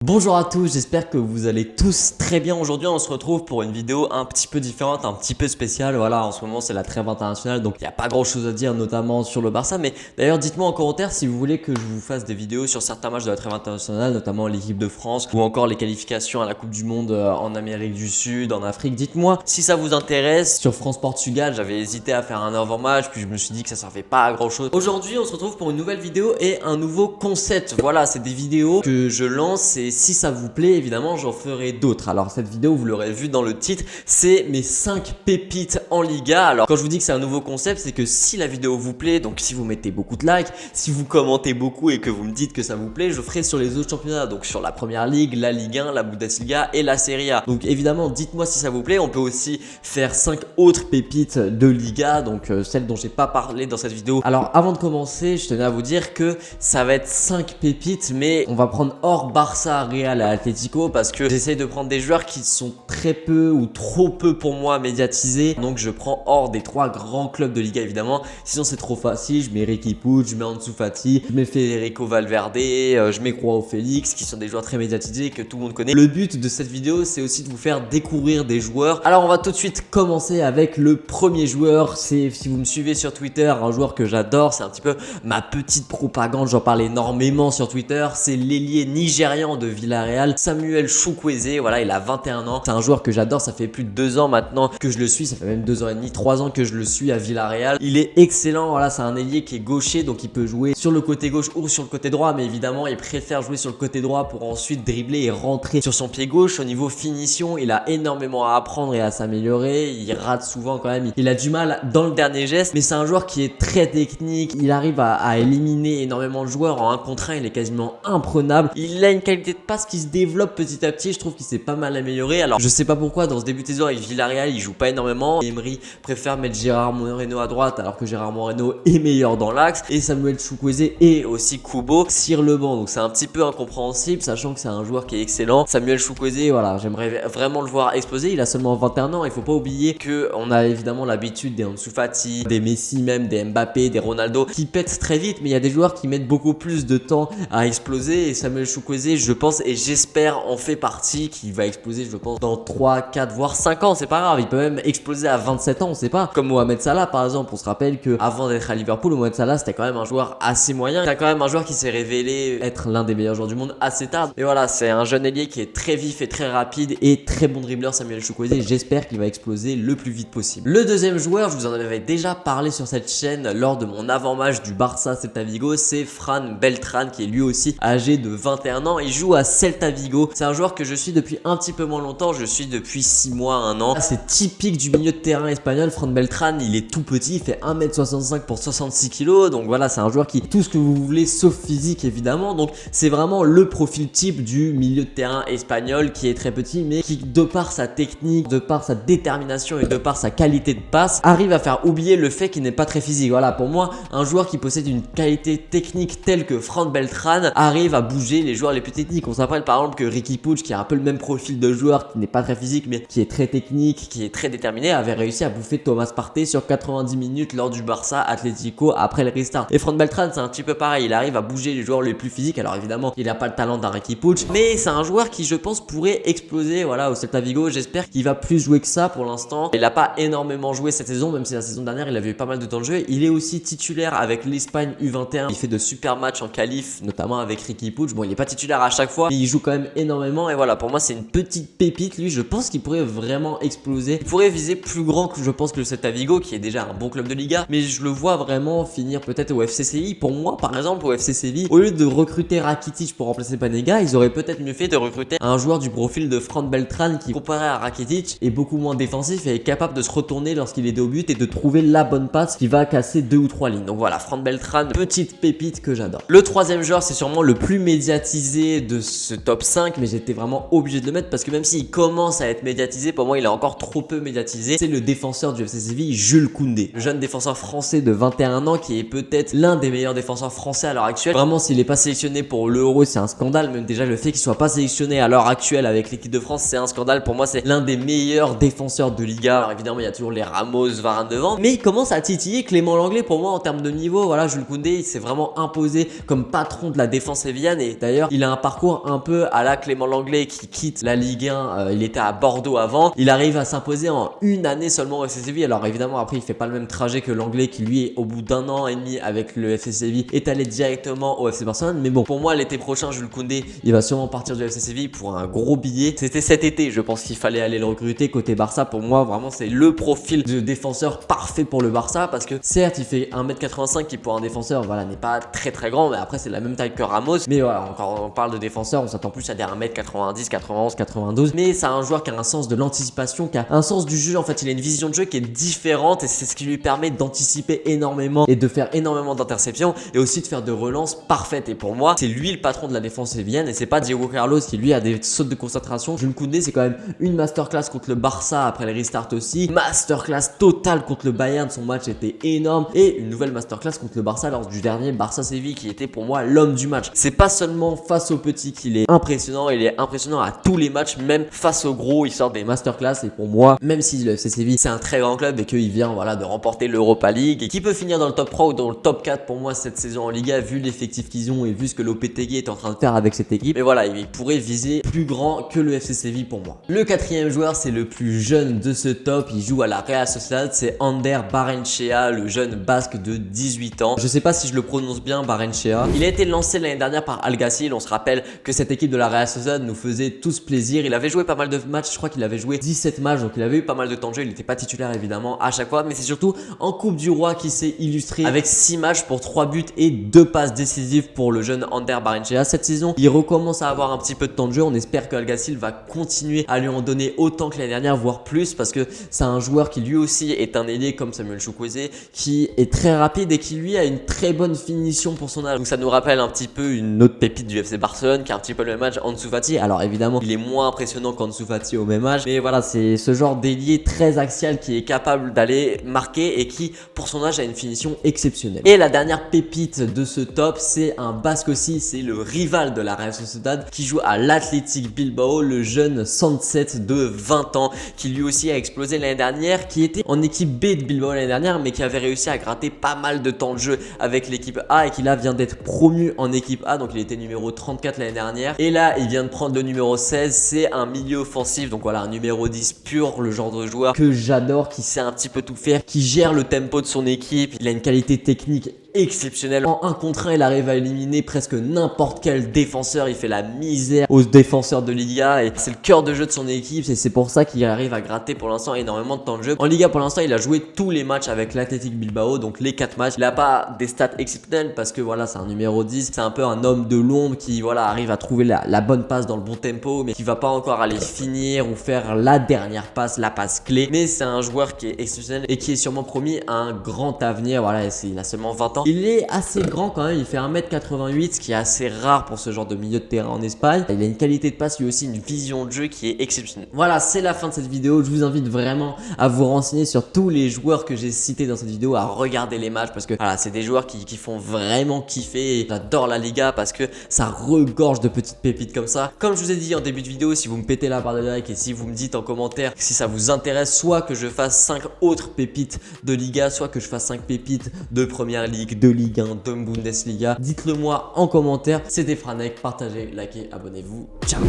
Bonjour à tous, j'espère que vous allez tous très bien. Aujourd'hui on se retrouve pour une vidéo un petit peu différente, un petit peu spéciale. Voilà, en ce moment c'est la trêve internationale, donc il n'y a pas grand chose à dire, notamment sur le Barça. Mais d'ailleurs dites-moi en commentaire si vous voulez que je vous fasse des vidéos sur certains matchs de la trêve internationale, notamment l'équipe de France ou encore les qualifications à la Coupe du Monde en Amérique du Sud, en Afrique. Dites-moi si ça vous intéresse. Sur France-Portugal, j'avais hésité à faire un avant-match, puis je me suis dit que ça servait pas à grand chose. Aujourd'hui on se retrouve pour une nouvelle vidéo et un nouveau concept. Voilà, c'est des vidéos que je lance et si ça vous plaît, évidemment, j'en ferai d'autres. Alors cette vidéo, vous l'aurez vu dans le titre, c'est mes 5 pépites en Liga. Alors quand je vous dis que c'est un nouveau concept, c'est que si la vidéo vous plaît, donc si vous mettez beaucoup de likes, si vous commentez beaucoup et que vous me dites que ça vous plaît, je ferai sur les autres championnats, donc sur la Première Ligue, la Ligue 1, la Bundesliga et la Serie A. Donc évidemment, dites-moi si ça vous plaît. On peut aussi faire 5 autres pépites de Liga, donc celles dont j'ai pas parlé dans cette vidéo. Alors avant de commencer, je tenais à vous dire que ça va être 5 pépites, mais on va prendre hors Barça, Real et Atlético parce que j'essaye de prendre des joueurs qui sont très peu ou trop peu pour moi médiatisés. Donc je prends hors des 3 grands clubs de Liga évidemment. Sinon c'est trop facile, je mets Riqui Puig, je mets Ansu Fati, je mets Federico Valverde, je mets Joao Félix qui sont des joueurs très médiatisés que tout le monde connaît. Le but de cette vidéo c'est aussi de vous faire découvrir des joueurs. Alors on va tout de suite commencer avec le premier joueur. C'est, si vous me suivez sur Twitter, un joueur que j'adore, c'est un petit peu ma petite propagande, j'en parle énormément sur Twitter. C'est l'ailier nigérian de Villarreal, Samuel Chukwueze. Voilà, il a 21 ans. C'est un joueur que j'adore. Ça fait plus de 2 ans maintenant que je le suis. Ça fait même 2 ans et demi, 3 ans que je le suis à Villarreal. Il est excellent. Voilà, c'est un ailier qui est gaucher, donc il peut jouer sur le côté gauche ou sur le côté droit. Mais évidemment, il préfère jouer sur le côté droit pour ensuite dribbler et rentrer sur son pied gauche. Au niveau finition, il a énormément à apprendre et à s'améliorer. Il rate souvent quand même. Il a du mal dans le dernier geste, mais c'est un joueur qui est très technique. Il arrive à éliminer énormément de joueurs en 1 contre 1. Il est quasiment imprenable. Il a une qualité de passe qui se développe petit à petit. Je trouve qu'il s'est pas mal amélioré. Alors je sais pas pourquoi dans ce début de saison avec Villarreal il joue pas énormément. Emery préfère mettre Gérard Moreno à droite alors que Gérard Moreno est meilleur dans l'axe et Samuel Chukwueze et aussi Kubo tire le banc. Donc c'est un petit peu incompréhensible sachant que c'est un joueur qui est excellent. Samuel Chukwueze, voilà, j'aimerais vraiment le voir exploser. Il a seulement 21 ans. Il faut pas oublier que on a évidemment l'habitude des Ansu Fati, des Messi même, des Mbappé, des Ronaldo qui pètent très vite, mais il y a des joueurs qui mettent beaucoup plus de temps à exploser et Samuel Chukwueze, je pense et j'espère en fait partie, qui va exploser je pense dans 3, 4 voire 5 ans. C'est pas grave, il peut même exploser à 27 ans, on sait pas. Comme Mohamed Salah par exemple, on se rappelle que avant d'être à Liverpool, Mohamed Salah c'était quand même un joueur assez moyen. C'est quand même un joueur qui s'est révélé être l'un des meilleurs joueurs du monde assez tard. Et voilà, c'est un jeune ailier qui est très vif et très rapide et très bon dribbleur, Samuel Chukwueze. J'espère qu'il va exploser le plus vite possible. Le deuxième joueur, je vous en avais déjà parlé sur cette chaîne lors de mon avant-match du Barça Celta Vigo, c'est Fran Beltran qui est lui aussi âgé de 21 ans. Il joue à Celta Vigo. C'est un joueur que je suis depuis un petit peu moins longtemps. Je suis depuis 6 mois, 1 an. C'est typique du milieu de terrain espagnol. Fran Beltran, il est tout petit. Il fait 1m65 pour 66 kg. Donc voilà, c'est un joueur qui est tout ce que vous voulez sauf physique évidemment. Donc c'est vraiment le profil type du milieu de terrain espagnol qui est très petit mais qui de par sa technique, de par sa détermination et de par sa qualité de passe arrive à faire oublier le fait qu'il n'est pas très physique. Voilà, pour moi, un joueur qui possède une qualité technique telle que Fran Beltran arrive à bouger les joueurs les plus techniques. On s'appelle par exemple que Riqui Puig, qui a un peu le même profil de joueur, qui n'est pas très physique mais qui est très technique, qui est très déterminé, avait réussi à bouffer Thomas Partey sur 90 minutes lors du Barça Atlético après le restart. Et Fran Beltran c'est un petit peu pareil, il arrive à bouger les joueurs les plus physiques. Alors évidemment il n'a pas le talent d'un Riqui Puig, mais c'est un joueur qui je pense pourrait exploser voilà, au Celta Vigo. J'espère qu'il va plus jouer que ça pour l'instant. Il n'a pas énormément joué cette saison, même si la saison dernière il avait eu pas mal de temps de jeu. Il est aussi titulaire avec l'Espagne U21. Il fait de super matchs en qualif, notamment avec Riqui Puig. Bon, il n'est pas titulaire à chaque fois, mais il joue quand même énormément. Et voilà, pour moi, c'est une petite pépite. Lui, je pense qu'il pourrait vraiment exploser. Il pourrait viser plus grand que je pense que le Celta Vigo, qui est déjà un bon club de Liga. Mais je le vois vraiment finir peut-être au FC Séville. Pour moi, par exemple, au FC Séville, au lieu de recruter Rakitic pour remplacer Banega, ils auraient peut-être mieux fait de recruter un joueur du profil de Fran Beltran qui, comparé à Rakitic, est beaucoup moins défensif et est capable de se retourner lorsqu'il est au but et de trouver la bonne passe qui va casser 2 ou 3 lignes. Donc voilà, Fran Beltran, petite pépite que j'adore. Le troisième joueur, c'est sûrement le plus médiatisé de ce top 5, mais j'étais vraiment obligé de le mettre parce que même s'il commence à être médiatisé, pour moi il est encore trop peu médiatisé. C'est le défenseur du FC Séville, Jules Koundé, le jeune défenseur français de 21 ans qui est peut-être l'un des meilleurs défenseurs français à l'heure actuelle. Vraiment, s'il n'est pas sélectionné pour l'Euro, c'est un scandale. Même déjà le fait qu'il soit pas sélectionné à l'heure actuelle avec l'équipe de France, c'est un scandale. Pour moi, c'est l'un des meilleurs défenseurs de Liga. Alors évidemment, il y a toujours les Ramos, Varane devant, mais il commence à titiller Clément Lenglet. Pour moi, en termes de niveau, voilà, Jules Koundé, il s'est vraiment imposé comme patron de la défense sévillane et d'ailleurs, il a un parcours parcours un peu à la Clément Lenglet qui quitte la Ligue 1, il était à Bordeaux avant, il arrive à s'imposer en une année seulement au FC Séville. Alors évidemment après il fait pas le même trajet que Lenglet qui lui au bout d'un an et demi avec le FC Séville est allé directement au FC Barcelone. Mais bon, pour moi l'été prochain Jules Koundé il va sûrement partir du FC Séville pour un gros billet. C'était cet été, je pense qu'il fallait aller le recruter côté Barça. Pour moi vraiment c'est le profil de défenseur parfait pour le Barça, parce que certes il fait 1m85 qui pour un défenseur voilà n'est pas très grand, mais après c'est la même taille que Ramos. Mais voilà, quand on parle de défenseur on s'attend plus à des 1m90, 91, 92, mais c'est un joueur qui a un sens de l'anticipation, qui a un sens du jeu. En fait il a une vision de jeu qui est différente et c'est ce qui lui permet d'anticiper énormément et de faire énormément d'interceptions et aussi de faire de relances parfaites. Et pour moi c'est lui le patron de la défense sévillaine et c'est pas Diego Carlos qui lui a des sautes de concentration. Jules Koundé c'est quand même une masterclass contre le Barça après le restart aussi, masterclass totale contre le Bayern, son match était énorme, et une nouvelle masterclass contre le Barça lors du dernier Barça-Séville qui était pour moi l'homme du match. C'est pas seulement face aux petits qu'il est impressionnant, il est impressionnant à tous les matchs, même face aux gros il sort des masterclass. Et pour moi, même si le FC Séville c'est un très grand club et qu'il vient voilà de remporter l'Europa League et qui peut finir dans le top 3 ou dans le top 4 pour moi cette saison en Liga vu l'effectif qu'ils ont et vu ce que Lopetegui est en train de faire avec cette équipe, mais voilà il pourrait viser plus grand que le FC Séville pour moi. Le quatrième joueur c'est le plus jeune de ce top, il joue à la Real Sociedad, c'est Ander Barrenechea, le jeune basque de 18 ans. Je sais pas si je le prononce bien, Barrenechea. Il a été lancé l'année dernière par Alguacil. On se rappelle que cette équipe de la Real Sociedad nous faisait tous plaisir. Il avait joué pas mal de matchs, je crois qu'il avait joué 17 matchs, donc il avait eu pas mal de temps de jeu. Il n'était pas titulaire évidemment à chaque fois, mais c'est surtout en Coupe du Roi qui s'est illustré avec 6 matchs pour 3 buts et 2 passes décisives pour le jeune Ander Barrenechea. Cette saison, il recommence à avoir un petit peu de temps de jeu. On espère que Alguacil va continuer à lui en donner autant que l'année dernière, voire plus, parce que c'est un joueur qui lui aussi est un ailier comme Samuel Chukwueze, qui est très rapide et qui lui a une très bonne finition pour son âge. Donc ça nous rappelle un petit peu une autre pépite du FC Barcelone qui a un petit peu le même âge, Ansu Fati. Alors évidemment il est moins impressionnant qu'Ansu Fati au même âge, mais voilà c'est ce genre d'ailier très axial qui est capable d'aller marquer et qui pour son âge a une finition exceptionnelle. Et la dernière pépite de ce top c'est un basque aussi, c'est le rival de la Real Sociedad qui joue à l'Athletic Bilbao, le jeune Sanset de 20 ans qui lui aussi a explosé l'année dernière, qui était en équipe B de Bilbao l'année dernière mais qui avait réussi à gratter pas mal de temps de jeu avec l'équipe A et qui là vient d'être promu en équipe A, donc il était numéro 34 l'année dernière et là il vient de prendre le numéro 16. C'est un milieu offensif, donc voilà un numéro 10 pur, le genre de joueur que j'adore, qui sait un petit peu tout faire, qui gère le tempo de son équipe, il a une qualité technique exceptionnel. En 1 contre 1 il arrive à éliminer presque n'importe quel défenseur, il fait la misère aux défenseurs de Liga et c'est le cœur de jeu de son équipe et c'est pour ça qu'il arrive à gratter pour l'instant énormément de temps de jeu. En Liga pour l'instant il a joué tous les matchs avec l'Athletic Bilbao, donc les 4 matchs. Il n'a pas des stats exceptionnelles parce que voilà c'est un numéro 10, c'est un peu un homme de l'ombre qui voilà arrive à trouver la bonne passe dans le bon tempo mais qui va pas encore aller finir ou faire la dernière passe, la passe clé. Mais c'est un joueur qui est exceptionnel et qui est sûrement promis à un grand avenir. Voilà, il a seulement 20 ans. Il est assez grand quand même, il fait 1m88, ce qui est assez rare pour ce genre de milieu de terrain en Espagne. Il a une qualité de passe, lui aussi une vision de jeu qui est exceptionnelle. Voilà, c'est la fin de cette vidéo. Je vous invite vraiment à vous renseigner sur tous les joueurs que j'ai cités dans cette vidéo, à regarder les matchs parce que voilà, c'est des joueurs qui font vraiment kiffer. J'adore la Liga parce que ça regorge de petites pépites comme ça. Comme je vous ai dit en début de vidéo, si vous me pétez la barre de like et si vous me dites en commentaire si ça vous intéresse, soit que je fasse 5 autres pépites de Liga, soit que je fasse 5 pépites de Première Ligue, de Ligue 1, de Bundesliga. Dites-le moi en commentaire. C'était Franek, partagez, likez, abonnez-vous. Ciao.